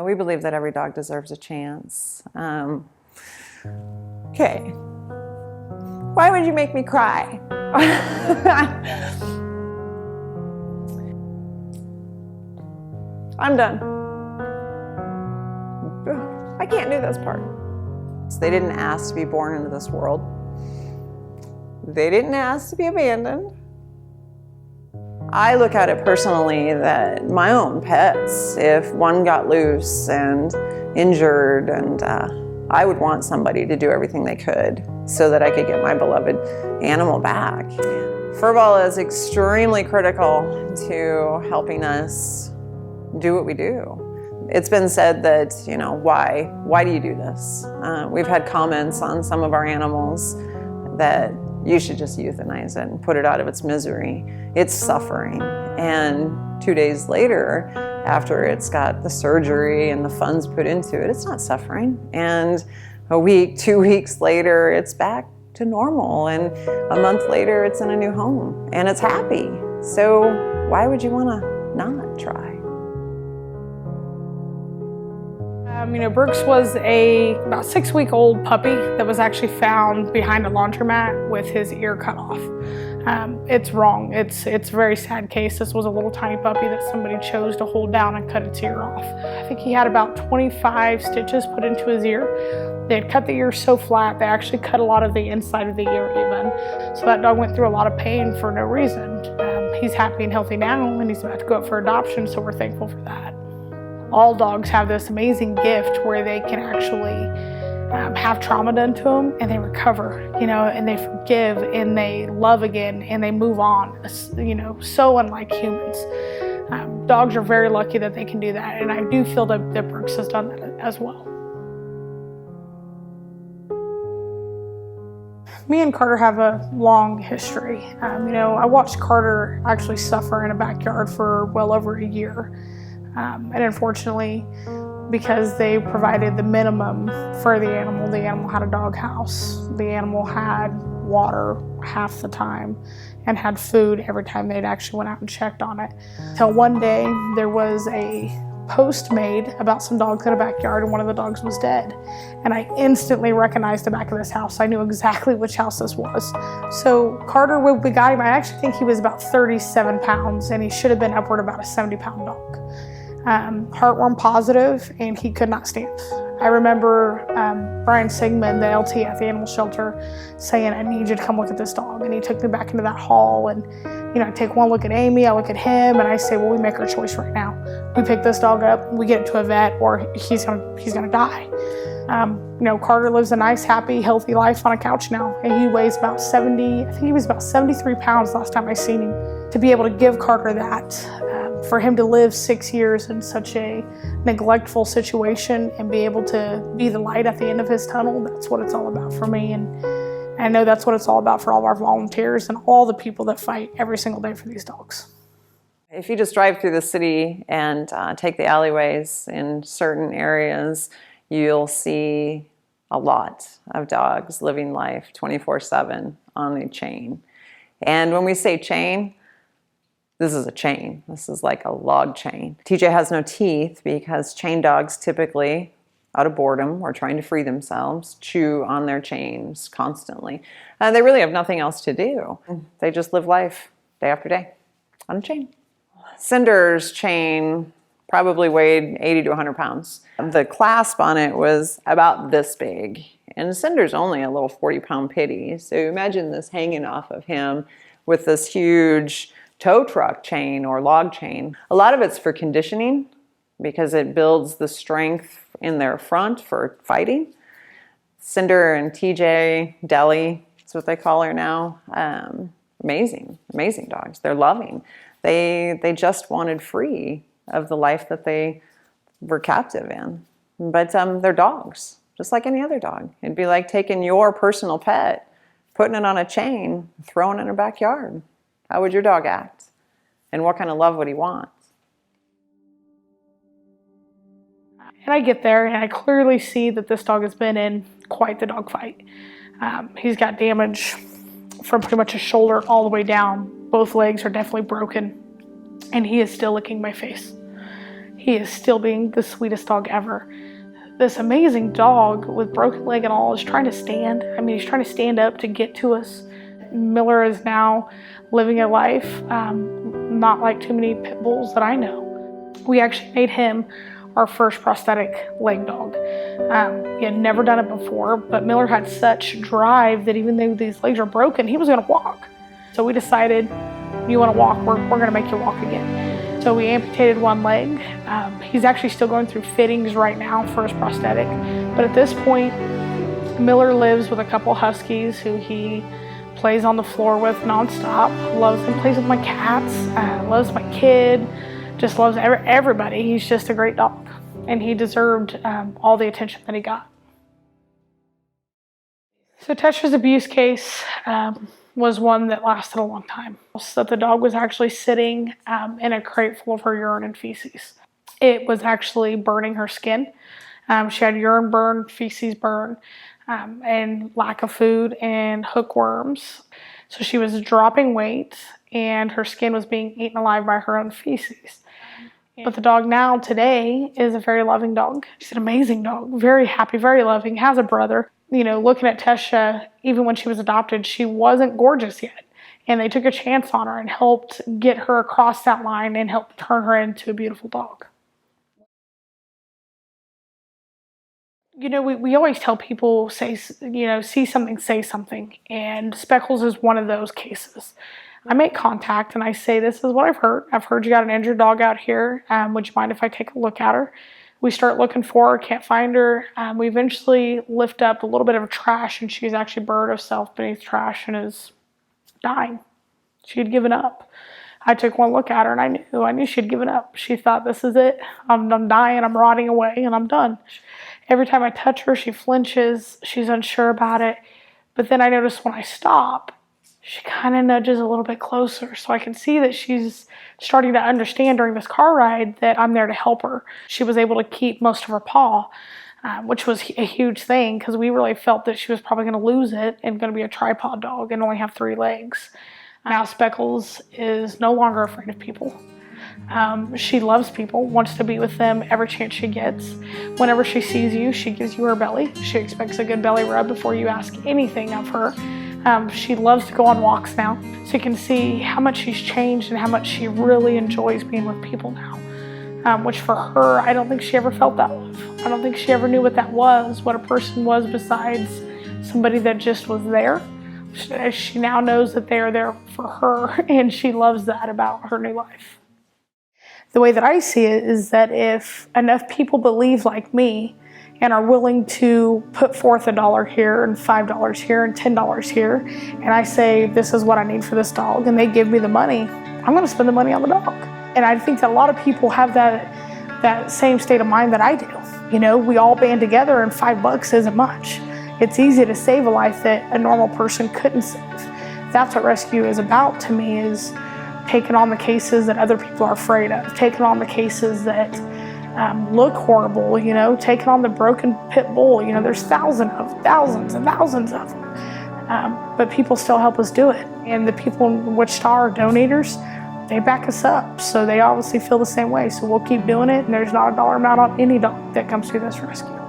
We believe that every dog deserves a chance. Okay. Why would you make me cry? I'm done. I can't do this part. They didn't ask to be born into this world. They didn't ask to be abandoned. I look at it personally that my own pets, if one got loose and injured, and I would want somebody to do everything they could so that I could get my beloved animal back. Furball is extremely critical to helping us do what we do. It's been said that, you know, why do you do this? We've had comments on some of our animals that you should just euthanize it and put it out of its misery. It's suffering. And 2 days later, after it's got the surgery and the funds put into it, it's not suffering. And a week, 2 weeks later, it's back to normal. And a month later, it's in a new home and it's happy. So why would you want to not try? Brooks was about 6-week-old puppy that was actually found behind a laundromat with his ear cut off. It's wrong. It's a very sad case. This was a little tiny puppy that somebody chose to hold down and cut its ear off. I think he had about 25 stitches put into his ear. They had cut the ear so flat, they actually cut a lot of the inside of the ear even. So that dog went through a lot of pain for no reason. He's happy and healthy now, and he's about to go up for adoption, so we're thankful for that. All dogs have this amazing gift where they can actually have trauma done to them and they recover, and they forgive and they love again and they move on, so unlike humans. Dogs are very lucky that they can do that, and I do feel that Brooks has done that as well. Me and Carter have a long history. I watched Carter actually suffer in a backyard for well over a year. And unfortunately, because they provided the minimum for the animal had a doghouse. The animal had water half the time and had food every time they'd actually went out and checked on it. Till one day there was a post made about some dogs in a backyard, and one of the dogs was dead. And I instantly recognized the back of this house. I knew exactly which house this was. So Carter, when we got him, I actually think he was about 37 pounds, and he should have been upward about a 70-pound dog. Heartworm positive, and he could not stand. I remember Brian Sigmund, the LT at the animal shelter, saying, "I need you to come look at this dog." And he took me back into that hall, and I take one look at Amy, I look at him, and I say, well, we make our choice right now. We pick this dog up, we get it to a vet, or he's gonna die. Carter lives a nice, happy, healthy life on a couch now, and he weighs about 70, I think he was about 73 pounds last time I seen him. To be able to give Carter that, for him to live 6 years in such a neglectful situation and be able to be the light at the end of his tunnel, that's what it's all about for me. And I know that's what it's all about for all of our volunteers and all the people that fight every single day for these dogs. If you just drive through the city and take the alleyways in certain areas, you'll see a lot of dogs living life 24/7 on a chain. And when we say chain, this is a chain. This is like a log chain. TJ has no teeth because chain dogs typically, out of boredom or trying to free themselves, chew on their chains constantly. They really have nothing else to do. They just live life day after day on a chain. Cinder's chain probably weighed 80 to 100 pounds. The clasp on it was about this big. And Cinder's only a little 40-pound pitty. So imagine this hanging off of him with this huge tow truck chain or log chain. A lot of it's for conditioning because it builds the strength in their front for fighting. Cinder and TJ, Deli, that's what they call her now. Amazing dogs. They're loving. They just wanted free of the life that they were captive in. But they're dogs, just like any other dog. It'd be like taking your personal pet, putting it on a chain, throwing it in a backyard. How would your dog act? And what kind of love would he want? And I get there, and I clearly see that this dog has been in quite the dog fight. He's got damage from pretty much his shoulder all the way down. Both legs are definitely broken, and he is still licking my face. he is still being the sweetest dog ever. This amazing dog with broken leg and all is trying to stand. I mean, he's trying to stand up to get to us. Miller is now living a life not like too many pit bulls that I know. We actually made him our first prosthetic leg dog. He had never done it before, but Miller had such drive that even though these legs are broken, he was gonna walk. So we decided, you wanna walk, we're gonna make you walk again. So we amputated one leg. He's actually still going through fittings right now for his prosthetic. But at this point, Miller lives with a couple huskies who he plays on the floor with nonstop, loves them, plays with my cats, loves my kid, just loves everybody. He's just a great dog, and he deserved all the attention that he got. So Tesha's abuse case was one that lasted a long time. So the dog was actually sitting in a crate full of her urine and feces. It was actually burning her skin. She had urine burn, feces burn, and lack of food and hookworms. So she was dropping weight and her skin was being eaten alive by her own feces. But the dog now today is a very loving dog. She's an amazing dog, very happy, very loving, has a brother. You know, looking at Tesha, even when she was adopted, she wasn't gorgeous yet. And they took a chance on her and helped get her across that line and helped turn her into a beautiful dog. You know, we always tell people, see something, say something. And Speckles is one of those cases. I make contact and I say, this is what I've heard. I've heard you got an injured dog out here. Would you mind if I take a look at her? We start looking for her, can't find her. We eventually lift up a little bit of trash and she's actually buried herself beneath trash and is dying. She had given up. I took one look at her and I knew she had given up. She thought, this is it. I'm dying, I'm rotting away and I'm done. Every time I touch her, she flinches. She's unsure about it. But then I notice when I stop, she kind of nudges a little bit closer. So I can see that she's starting to understand during this car ride that I'm there to help her. She was able to keep most of her paw, which was a huge thing because we really felt that she was probably going to lose it and going to be a tripod dog and only have 3 legs. Now Speckles is no longer afraid of people. She loves people, wants to be with them every chance she gets. Whenever she sees you, she gives you her belly. She expects a good belly rub before you ask anything of her. She loves to go on walks now, so you can see how much she's changed and how much she really enjoys being with people now. Which for her, I don't think she ever felt that love. I don't think she ever knew what that was, what a person was besides somebody that just was there. She now knows that they are there for her, and she loves that about her new life. The way that I see it is that if enough people believe like me and are willing to put forth $1 here and $5 here and $10 here, and I say, this is what I need for this dog, and they give me the money, I'm gonna spend the money on the dog. And I think that a lot of people have that same state of mind that I do. You know, we all band together and $5 isn't much. It's easy to save a life that a normal person couldn't save. That's what rescue is about to me, is taking on the cases that other people are afraid of, taking on the cases that look horrible, you know, taking on the broken pit bull. You know, there's thousands and thousands of them. But people still help us do it. And the people in Wichita are donators, they back us up. So they obviously feel the same way. So we'll keep doing it, and there's not a dollar amount on any dog that comes through this rescue.